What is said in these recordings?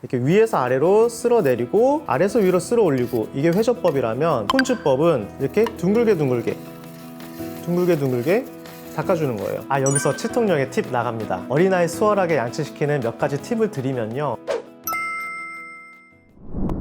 이렇게 위에서 아래로 쓸어 내리고 아래에서 위로 쓸어 올리고, 이게 회전법이라면 혼주법은 이렇게 둥글게 닦아주는 거예요. 여기서 치통령의 팁 나갑니다. 어린아이 수월하게 양치시키는 몇 가지 팁을 드리면요.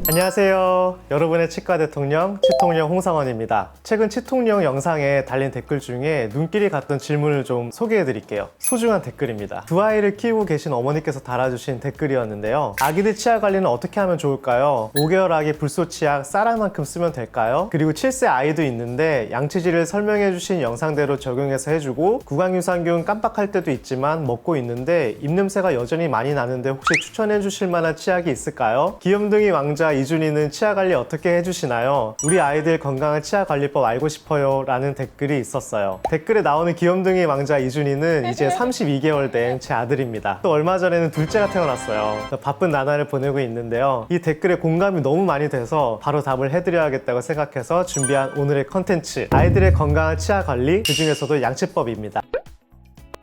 안녕하세요. 여러분의 치과 대통령 치통령 홍상원입니다. 최근 치통령 영상에 달린 댓글 중에 눈길이 갔던 질문을 좀 소개해 드릴게요. 소중한 댓글입니다. 두 아이를 키우고 계신 어머니께서 달아주신 댓글이었는데요. 아기들 치아 관리는 어떻게 하면 좋을까요? 5개월 아기 불소 치약 쌀알만큼 쓰면 될까요? 그리고 7세 아이도 있는데 양치질을 설명해 주신 영상대로 적용해서 해주고 구강유산균 깜빡할 때도 있지만 먹고 있는데 입냄새가 여전히 많이 나는데 혹시 추천해 주실 만한 치약이 있을까요? 귀염둥이 왕자 이준이는 치아 관리 어떻게 해주시나요? 우리 아이들 건강한 치아 관리법 알고 싶어요 라는 댓글이 있었어요. 댓글에 나오는 귀염둥이 왕자 이준이는 이제 32개월 된 제 아들입니다. 또 얼마 전에는 둘째가 태어났어요. 바쁜 나날을 보내고 있는데요. 이 댓글에 공감이 너무 많이 돼서 바로 답을 해드려야겠다고 생각해서 준비한 오늘의 컨텐츠, 아이들의 건강한 치아 관리, 그 중에서도 양치법입니다.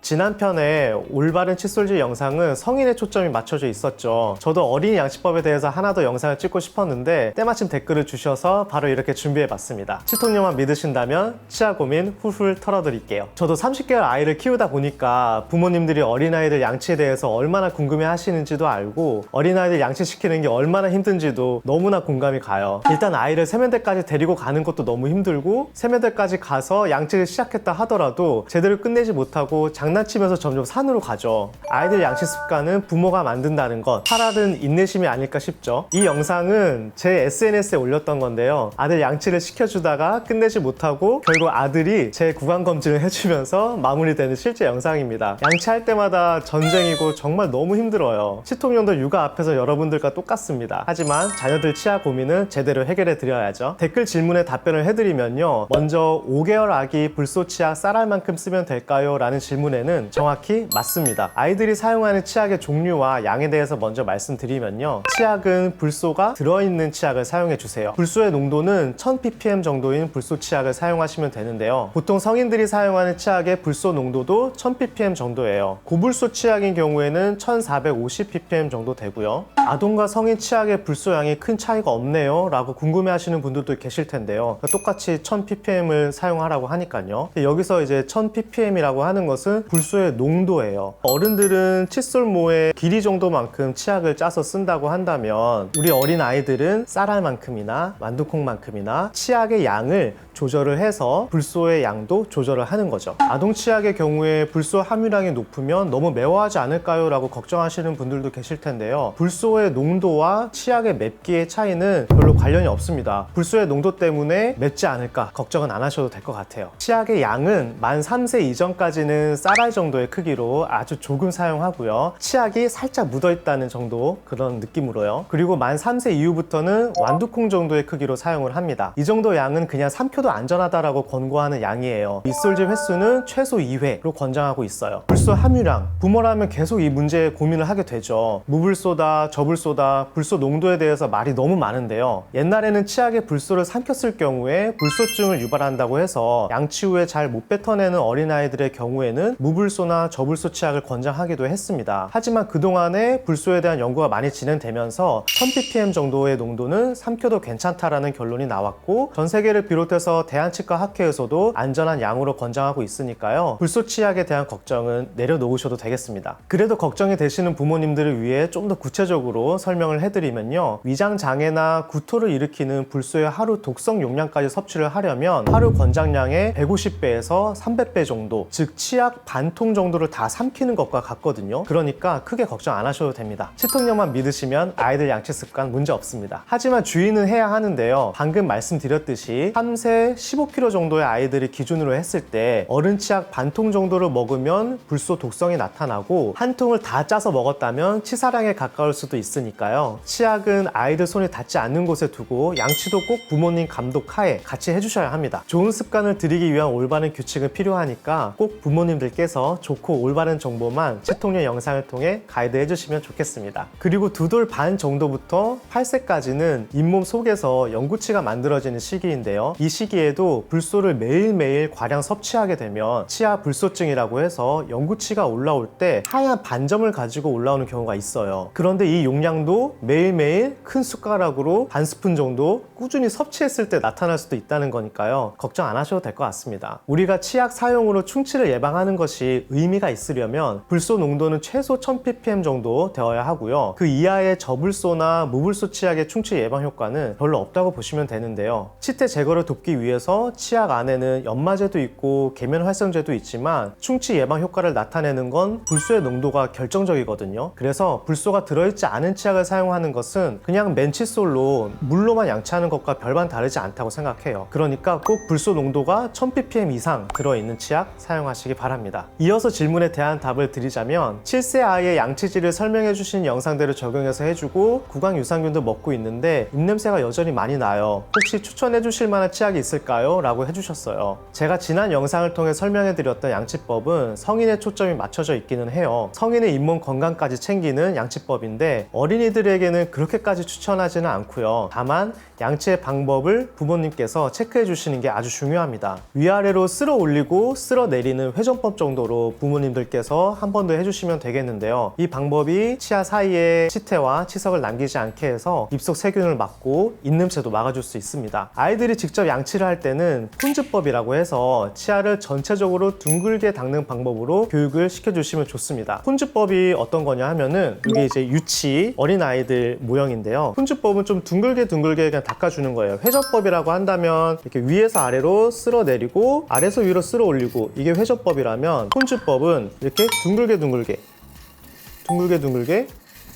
지난 편에 올바른 칫솔질 영상은 성인의 초점이 맞춰져 있었죠. 저도 어린이 양치법에 대해서 하나 더 영상을 찍고 싶었는데 때마침 댓글을 주셔서 바로 이렇게 준비해봤습니다. 치통령만 믿으신다면 치아 고민 훌훌 털어드릴게요. 저도 30개월 아이를 키우다 보니까 부모님들이 어린아이들 양치에 대해서 얼마나 궁금해 하시는지도 알고 어린아이들 양치시키는 게 얼마나 힘든지도 너무나 공감이 가요. 일단 아이를 세면대까지 데리고 가는 것도 너무 힘들고, 세면대까지 가서 양치를 시작했다 하더라도 제대로 끝내지 못하고 장난치면서 점점 산으로 가죠. 아이들 양치 습관은 부모가 만든다는 것, 팔아든 인내심이 아닐까 싶죠. 이 영상은 제 SNS에 올렸던 건데요. 아들 양치를 시켜주다가 끝내지 못하고 결국 아들이 제 구강검진을 해주면서 마무리되는 실제 영상입니다. 양치할 때마다 전쟁이고 정말 너무 힘들어요. 치통령도 육아 앞에서 여러분들과 똑같습니다. 하지만 자녀들 치아 고민은 제대로 해결해 드려야죠. 댓글 질문에 답변을 해드리면요. 먼저 5개월 아기 불소 치약 쌀알만큼 쓰면 될까요? 라는 질문에는 정확히 맞습니다. 아이들이 사용하는 치약의 종류와 양에 대해서 먼저 말씀드리면요. 치약은 불소가 들어있는 치약을 사용해 주세요. 불소의 농도는 1000ppm 정도인 불소 치약을 사용하시면 되는데요. 보통 성인들이 사용하는 치약의 불소 농도도 1000ppm 정도예요. 고불소 치약인 경우에는 1450ppm 정도 되고요. 아동과 성인 치약의 불소량이 큰 차이가 없네요 라고 궁금해 하시는 분들도 계실 텐데요. 똑같이 1000ppm을 사용하라고 하니까요. 여기서 이제 1000ppm이라고 하는 것은 불소의 농도예요. 어른들은 칫솔모의 길이 정도만큼 치약을 짜서 쓴다고 한다면 우리 어린 아이들은 쌀알만큼이나 완두콩만큼이나 치약의 양을 조절을 해서 불소의 양도 조절을 하는 거죠. 아동 치약의 경우에 불소 함유량이 높으면 너무 매워하지 않을까요? 라고 걱정하시는 분들도 계실 텐데요. 불소의 농도와 치약의 맵기의 차이는 별로 관련이 없습니다. 불소의 농도 때문에 맵지 않을까 걱정은 안 하셔도 될 것 같아요. 치약의 양은 만 3세 이전까지는 쌀알 정도의 크기로 아주 조금 사용하고요. 치약이 살짝 묻어있다는 정도, 그런 느낌으로요. 그리고 만 3세 이후부터는 완두콩 정도의 크기로 사용을 합니다. 이 정도 양은 그냥 삼켜도 안전하다라고 권고하는 양이에요. 밑솔질 횟수는 최소 2회로 권장하고 있어요. 불소 함유량, 부모라면 계속 이 문제에 고민을 하게 되죠. 무불소다, 저불소다, 불소 농도에 대해서 말이 너무 많은데요. 옛날에는 치약에 불소를 삼켰을 경우에 불소증을 유발한다고 해서 양치 후에 잘 못 뱉어내는 어린아이들의 경우에는 무불소나 저불소 치약을 권장하기도 했습니다. 하지만 그동안에 불소에 대한 연구가 많이 진행되면서 1000ppm 정도의 농도는 삼켜도 괜찮다라는 결론이 나왔고, 전 세계를 비롯해서 대한치과학회에서도 안전한 양으로 권장하고 있으니까요. 불소 치약에 대한 걱정은 내려놓으셔도 되겠습니다. 그래도 걱정이 되시는 부모님들을 위해 좀 더 구체적으로 설명을 해드리면요. 위장장애나 구토를 일으키는 불소의 하루 독성 용량까지 섭취를 하려면 하루 권장량의 150배에서 300배 정도, 즉 치약 반통 정도를 다 삼키는 것과 같거든요. 그러니까 크게 걱정 안 하셔도 됩니다. 치통령만 믿으시면 아이들 양치 습관 문제 없습니다. 하지만 주의는 해야 하는데요. 방금 말씀드렸듯이 3세 15kg 정도의 아이들을 기준으로 했을 때 어른 치약 반통 정도를 먹으면 불소 독성이 나타나고, 한 통을 다 짜서 먹었다면 치사량에 가까울 수도 있으니까요. 치약은 아이들 손이 닿지 않는 곳에 두고 양치도 꼭 부모님 감독 하에 같이 해주셔야 합니다. 좋은 습관을 들이기 위한 올바른 규칙은 필요하니까 꼭 부모님들께 부모님께서 좋고 올바른 정보만 치통령 영상을 통해 가이드해 주시면 좋겠습니다. 그리고 2돌 반 정도부터 8세까지는 잇몸 속에서 영구치가 만들어지는 시기인데요. 이 시기에도 불소를 매일매일 과량 섭취하게 되면 치아 불소증이라고 해서 영구치가 올라올 때 하얀 반점을 가지고 올라오는 경우가 있어요. 그런데 이 용량도 매일매일 큰 숟가락으로 반 스푼 정도 꾸준히 섭취했을 때 나타날 수도 있다는 거니까요. 걱정 안 하셔도 될 것 같습니다. 우리가 치약 사용으로 충치를 예방하는 것이 의미가 있으려면 불소 농도는 최소 1000ppm 정도 되어야 하고요. 그 이하의 저불소나 무불소 치약의 충치 예방 효과는 별로 없다고 보시면 되는데요. 치태 제거를 돕기 위해서 치약 안에는 연마제도 있고 계면활성제도 있지만 충치 예방 효과를 나타내는 건 불소의 농도가 결정적이거든요. 그래서 불소가 들어있지 않은 치약을 사용하는 것은 그냥 맨칫솔로 물로만 양치하는 것과 별반 다르지 않다고 생각해요. 그러니까 꼭 불소 농도가 1000ppm 이상 들어있는 치약 사용하시기 바랍니다. 이어서 질문에 대한 답을 드리자면 7세 아이의 양치질을 설명해 주신 영상대로 적용해서 해주고 구강 유산균도 먹고 있는데 입냄새가 여전히 많이 나요. 혹시 추천해 주실 만한 치약이 있을까요? 라고 해주셨어요. 제가 지난 영상을 통해 설명해 드렸던 양치법은 성인의 초점이 맞춰져 있기는 해요. 성인의 잇몸 건강까지 챙기는 양치법인데 어린이들에게는 그렇게까지 추천하지는 않고요. 다만 양치의 방법을 부모님께서 체크해 주시는 게 아주 중요합니다. 위아래로 쓸어 올리고 쓸어 내리는 회전법 정도로 부모님들께서 한 번 더 해주시면 되겠는데요. 이 방법이 치아 사이에 치태와 치석을 남기지 않게 해서 입속 세균을 막고 입냄새도 막아줄 수 있습니다. 아이들이 직접 양치를 할 때는 폰즈법이라고 해서 치아를 전체적으로 둥글게 닦는 방법으로 교육을 시켜주시면 좋습니다. 폰즈법이 어떤 거냐 하면은 이게 이제 유치 어린아이들 모형인데요. 폰즈법은 좀 둥글게 그냥 닦아주는 거예요. 회전법이라고 한다면 이렇게 위에서 아래로 쓸어 내리고 아래에서 위로 쓸어 올리고 이게 회전법이라면 폰즈법은 이렇게 둥글게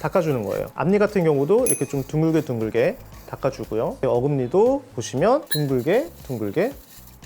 닦아주는 거예요. 앞니 같은 경우도 이렇게 좀 둥글게 닦아주고요. 어금니도 보시면 둥글게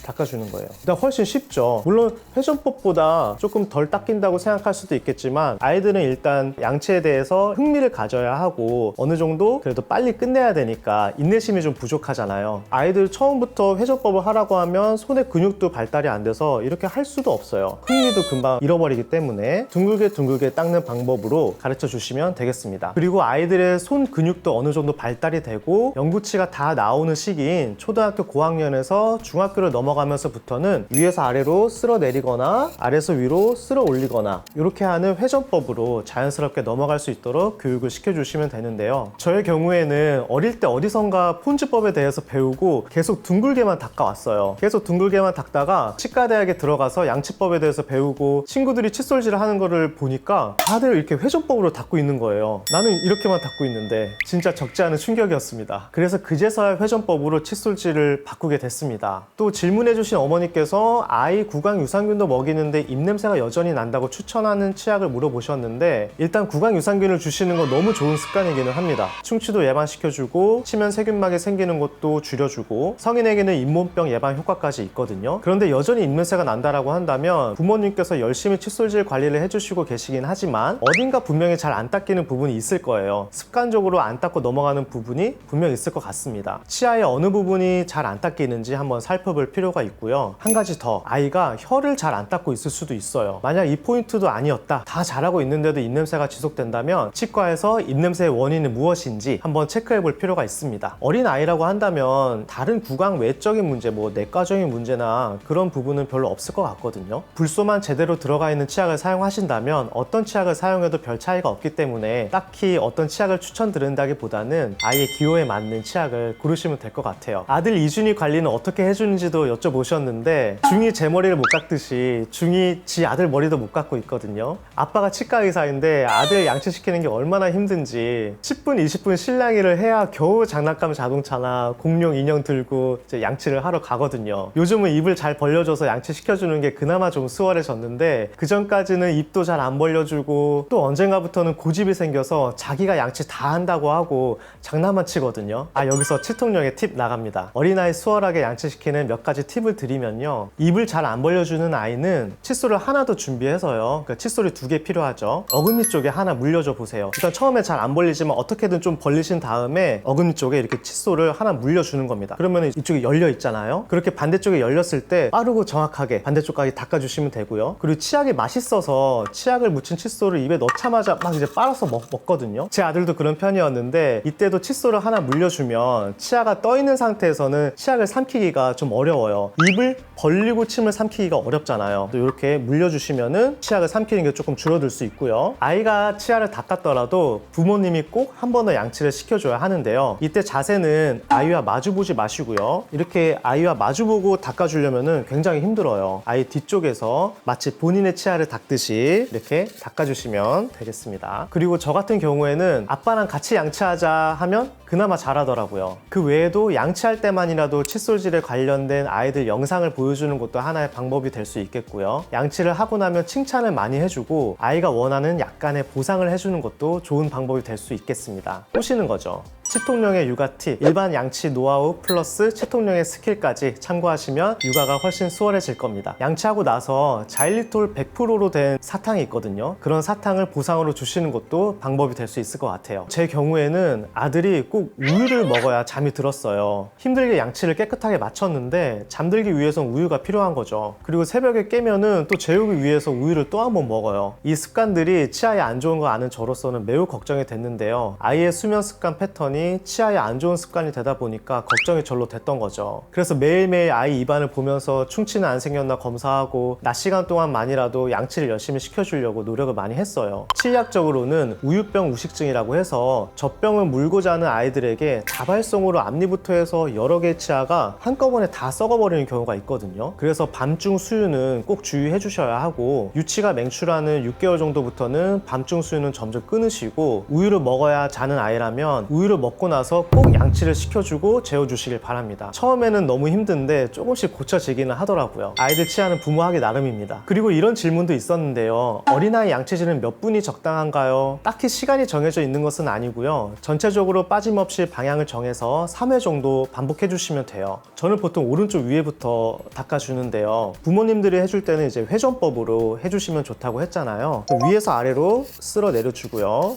닦아주는 거예요. 일단 훨씬 쉽죠. 물론 회전법보다 조금 덜 닦인다고 생각할 수도 있겠지만 아이들은 일단 양치에 대해서 흥미를 가져야 하고 어느 정도 그래도 빨리 끝내야 되니까 인내심이 좀 부족하잖아요. 아이들 처음부터 회전법을 하라고 하면 손의 근육도 발달이 안 돼서 이렇게 할 수도 없어요. 흥미도 금방 잃어버리기 때문에 둥글게 닦는 방법으로 가르쳐 주시면 되겠습니다. 그리고 아이들의 손 근육도 어느 정도 발달이 되고 영구치가 다 나오는 시기인 초등학교 고학년에서 중학교를 넘어가면서부터는 위에서 아래로 쓸어 내리거나 아래에서 위로 쓸어 올리거나 이렇게 하는 회전법으로 자연스럽게 넘어갈 수 있도록 교육을 시켜주시면 되는데요. 저의 경우에는 어릴 때 어디선가 폰즈법에 대해서 배우고 계속 둥글게만 닦아왔어요. 계속 둥글게만 닦다가 치과대학에 들어가서 양치법에 대해서 배우고 친구들이 칫솔질을 하는 거를 보니까 다들 이렇게 회전법으로 닦고 있는 거예요. 나는 이렇게만 닦고 있는데 진짜 적지 않은 충격이었습니다. 그래서 그제서야 회전법으로 칫솔질을 바꾸게 됐습니다. 또 질문해주신 어머니께서 아이 구강 유산균도 먹이는데 입냄새가 여전히 난다고 추천하는 치약을 물어보셨는데 일단 구강 유산균을 주시는 건 너무 좋은 습관이기는 합니다. 충치도 예방시켜주고 치면 세균막이 생기는 것도 줄여주고 성인에게는 잇몸병 예방 효과까지 있거든요. 그런데 여전히 입냄새가 난다라고 한다면 부모님께서 열심히 칫솔질 관리를 해주시고 계시긴 하지만 어딘가 분명히 잘 안 닦이는 부분이 있을 거예요. 습관적으로 안 닦고 넘어가는 부분이 분명 있을 것 같습니다. 치아의 어느 부분이 잘 안 닦이는지 한번 살펴볼 필요가 있고요. 한 가지 더, 아이가 혀를 잘 안 닦고 있을 수도 있어요. 만약 이 포인트도 아니었다, 다 잘하고 있는데도 입냄새가 지속된다면 치과에서 입냄새의 원인은 무엇인지 한번 체크해 볼 필요가 있습니다. 어린 아이라고 한다면 다른 구강 외적인 문제, 뭐 내과적인 문제나 그런 부분은 별로 없을 것 같거든요. 불소만 제대로 들어가 있는 치약을 사용하신다면 어떤 치약을 사용해도 별 차이가 없기 때문에 딱히 어떤 치약을 추천드린다기보다는 아이의 기호에 맞는 치약을 고르시면 될 것 같아요. 아들 이준이 관리는 어떻게 해주는지도 여쭤보셨는데 중이 제 머리를 못 깎듯이 중이 지 아들 머리도 못 깎고 있거든요. 아빠가 치과 의사인데 아들 양치시키는 게 얼마나 힘든지 10분 20분 실랑이를 해야 겨우 장난감 자동차나 공룡 인형 들고 이제 양치를 하러 가거든요. 요즘은 입을 잘 벌려줘서 양치시켜주는 게 그나마 좀 수월해졌는데 그전까지는 입도 잘 안 벌려주고 또 언젠가부터는 고집이 생겨서 자기가 양치 다 한다고 하고 장난만 치거든요. 여기서 치통령의 팁 나갑니다. 어린아이 수월하게 양치시키는 몇 가지 가지 팁을 드리면요, 입을 잘 안 벌려주는 아이는 칫솔을 하나 더 준비해서요, 그러니까 칫솔이 2개 필요하죠. 어금니 쪽에 하나 물려줘 보세요. 일단 처음에 잘 안 벌리지만 어떻게든 좀 벌리신 다음에 어금니 쪽에 이렇게 칫솔을 하나 물려주는 겁니다. 그러면 이쪽이 열려 있잖아요. 그렇게 반대쪽에 열렸을 때 빠르고 정확하게 반대쪽까지 닦아주시면 되고요. 그리고 치약이 맛있어서 치약을 묻힌 칫솔을 입에 넣자마자 막 이제 빨아서 먹거든요. 제 아들도 그런 편이었는데 이때도 칫솔을 하나 물려주면 치아가 떠 있는 상태에서는 치약을 삼키기가 좀 어려워요. 입을 벌리고 침을 삼키기가 어렵잖아요. 이렇게 물려주시면은 치약을 삼키는 게 조금 줄어들 수 있고요. 아이가 치아를 닦았더라도 부모님이 꼭 한 번 더 양치를 시켜줘야 하는데요. 이때 자세는 아이와 마주보지 마시고요. 이렇게 아이와 마주보고 닦아주려면은 굉장히 힘들어요. 아이 뒤쪽에서 마치 본인의 치아를 닦듯이 이렇게 닦아주시면 되겠습니다. 그리고 저 같은 경우에는 아빠랑 같이 양치하자 하면 그나마 잘하더라고요. 그 외에도 양치할 때만이라도 칫솔질에 관련된 아이들 영상을 보여주는 것도 하나의 방법이 될 수 있겠고요. 양치를 하고 나면 칭찬을 많이 해주고 아이가 원하는 약간의 보상을 해주는 것도 좋은 방법이 될 수 있겠습니다. 꼬시는 거죠. 치통령의 육아 팁, 일반 양치 노하우 플러스 치통령의 스킬까지 참고하시면 육아가 훨씬 수월해질 겁니다. 양치하고 나서 자일리톨 100%로 된 사탕이 있거든요. 그런 사탕을 보상으로 주시는 것도 방법이 될 수 있을 것 같아요. 제 경우에는 아들이 꼭 우유를 먹어야 잠이 들었어요. 힘들게 양치를 깨끗하게 마쳤는데 잠들기 위해선 우유가 필요한 거죠. 그리고 새벽에 깨면은 또 재우기 위해서 우유를 또 한 번 먹어요. 이 습관들이 치아에 안 좋은 거 아는 저로서는 매우 걱정이 됐는데요. 아이의 수면 습관 패턴이 치아에 안 좋은 습관이 되다 보니까 걱정이 절로 됐던 거죠. 그래서 매일매일 아이 입안을 보면서 충치는 안 생겼나 검사하고 낮 시간 동안만이라도 양치를 열심히 시켜주려고 노력을 많이 했어요. 치의학적으로는 우유병 우식증이라고 해서 젖병을 물고 자는 아이들에게 자발성으로 앞니부터 해서 여러 개의 치아가 한꺼번에 다 썩어버리는 경우가 있거든요. 그래서 밤중 수유는 꼭 주의해 주셔야 하고 유치가 맹출하는 6개월 정도부터는 밤중 수유는 점점 끊으시고 우유를 먹어야 자는 아이라면 우유를 먹고 나서 꼭 양치를 시켜주고 재워주시길 바랍니다. 처음에는 너무 힘든데 조금씩 고쳐지기는 하더라고요. 아이들 치아는 부모하기 나름입니다. 그리고 이런 질문도 있었는데요. 어린아이 양치질은 몇 분이 적당한가요? 딱히 시간이 정해져 있는 것은 아니고요. 전체적으로 빠짐없이 방향을 정해서 3회 정도 반복해 주시면 돼요. 저는 보통 오른쪽 위에부터 닦아주는데요. 부모님들이 해줄 때는 이제 회전법으로 해주시면 좋다고 했잖아요. 위에서 아래로 쓸어 내려주고요.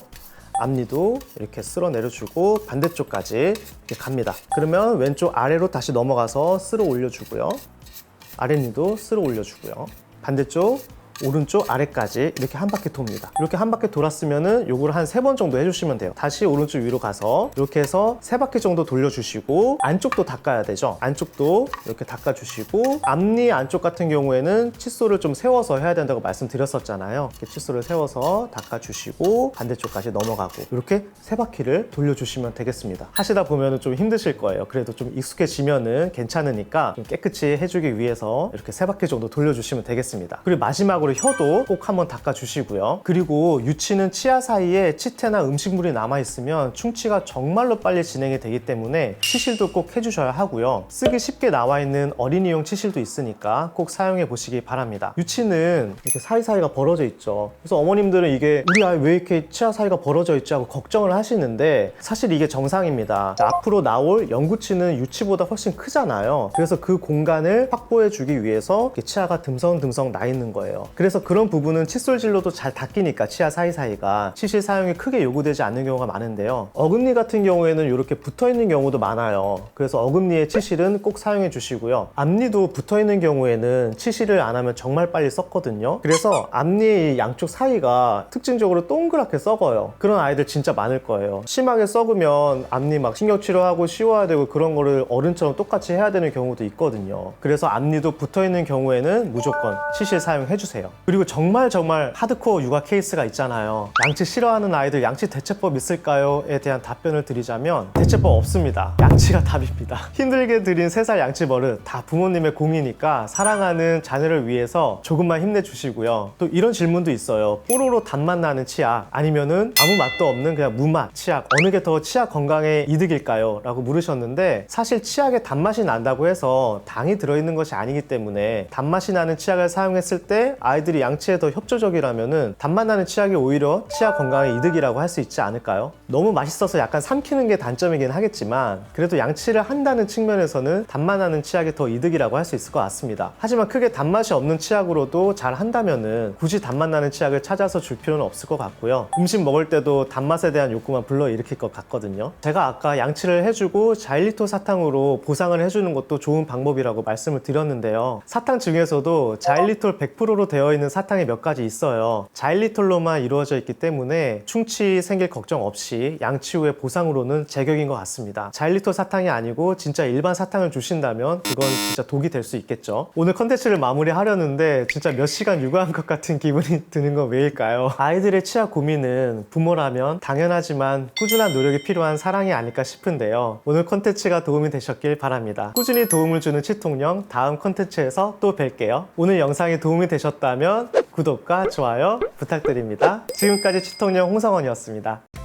앞니도 이렇게 쓸어 내려주고 반대쪽까지 이렇게 갑니다. 그러면 왼쪽 아래로 다시 넘어가서 쓸어 올려주고요. 아랫니도 쓸어 올려주고요. 반대쪽 오른쪽 아래까지 이렇게 한 바퀴 돕니다. 이렇게 한 바퀴 돌았으면은 요거를 한 3번 정도 해주시면 돼요. 다시 오른쪽 위로 가서 이렇게 해서 3바퀴 정도 돌려주시고 안쪽도 닦아야 되죠. 안쪽도 이렇게 닦아주시고 앞니 안쪽 같은 경우에는 칫솔을 좀 세워서 해야 된다고 말씀드렸었잖아요. 이렇게 칫솔을 세워서 닦아주시고 반대쪽까지 넘어가고 이렇게 3바퀴를 돌려주시면 되겠습니다. 하시다 보면은 좀 힘드실 거예요. 그래도 좀 익숙해지면은 괜찮으니까 좀 깨끗이 해주기 위해서 이렇게 3바퀴 정도 돌려주시면 되겠습니다. 그리고 마지막으로 혀도 꼭 한번 닦아주시고요. 그리고 유치는 치아 사이에 치태나 음식물이 남아있으면 충치가 정말로 빨리 진행이 되기 때문에 치실도 꼭 해주셔야 하고요. 쓰기 쉽게 나와있는 어린이용 치실도 있으니까 꼭 사용해 보시기 바랍니다. 유치는 이렇게 사이사이가 벌어져 있죠. 그래서 어머님들은 이게 우리 아이 왜 이렇게 치아 사이가 벌어져 있지 하고 걱정을 하시는데 사실 이게 정상입니다. 앞으로 나올 영구치는 유치보다 훨씬 크잖아요. 그래서 그 공간을 확보해 주기 위해서 치아가 듬성듬성 나 있는 거예요. 그래서 그런 부분은 칫솔질로도 잘 닦이니까 치아 사이사이가 치실 사용이 크게 요구되지 않는 경우가 많은데요. 어금니 같은 경우에는 이렇게 붙어있는 경우도 많아요. 그래서 어금니에 치실은 꼭 사용해 주시고요. 앞니도 붙어있는 경우에는 치실을 안 하면 정말 빨리 썩거든요. 그래서 앞니 양쪽 사이가 특징적으로 동그랗게 썩어요. 그런 아이들 진짜 많을 거예요. 심하게 썩으면 앞니 막 신경치료하고 씌워야 되고 그런 거를 어른처럼 똑같이 해야 되는 경우도 있거든요. 그래서 앞니도 붙어있는 경우에는 무조건 치실 사용해 주세요. 그리고 정말 하드코어 육아 케이스가 있잖아요. 양치 싫어하는 아이들 양치 대체법 있을까요?에 대한 답변을 드리자면 대체법 없습니다. 양치가 답입니다. 힘들게 들인 3살 양치 버릇 다 부모님의 공이니까 사랑하는 자녀를 위해서 조금만 힘내주시고요. 또 이런 질문도 있어요. 뽀로로 단맛 나는 치약 아니면은 아무 맛도 없는 그냥 무맛 치약 어느 게 더 치아 건강에 이득일까요? 라고 물으셨는데 사실 치약에 단맛이 난다고 해서 당이 들어있는 것이 아니기 때문에 단맛이 나는 치약을 사용했을 때 아이들이 양치에 더 협조적이라면은 단맛 나는 치약이 오히려 치아 건강에 이득이라고 할 수 있지 않을까요? 너무 맛있어서 약간 삼키는 게 단점이긴 하겠지만 그래도 양치를 한다는 측면에서는 단맛 나는 치약이 더 이득이라고 할 수 있을 것 같습니다. 하지만 크게 단맛이 없는 치약으로도 잘 한다면은 굳이 단맛 나는 치약을 찾아서 줄 필요는 없을 것 같고요. 음식 먹을 때도 단맛에 대한 욕구만 불러일으킬 것 같거든요. 제가 아까 양치를 해주고 자일리톨 사탕으로 보상을 해주는 것도 좋은 방법이라고 말씀을 드렸는데요. 사탕 중에서도 자일리톨 100%로 되어 있는 사탕이 몇 가지 있어요. 자일리톨로만 이루어져 있기 때문에 충치 생길 걱정 없이 양치 후에 보상으로는 제격인 것 같습니다. 자일리톨 사탕이 아니고 진짜 일반 사탕을 주신다면 그건 진짜 독이 될 수 있겠죠. 오늘 컨텐츠를 마무리하려는데 진짜 몇 시간 육아한 것 같은 기분이 드는 건 왜일까요? 아이들의 치아 고민은 부모라면 당연하지만 꾸준한 노력이 필요한 사랑이 아닐까 싶은데요. 오늘 컨텐츠가 도움이 되셨길 바랍니다. 꾸준히 도움을 주는 치통령 다음 컨텐츠에서 또 뵐게요. 오늘 영상이 도움이 되셨다면 구독과 좋아요 부탁드립니다. 지금까지 치통령 홍성원이었습니다.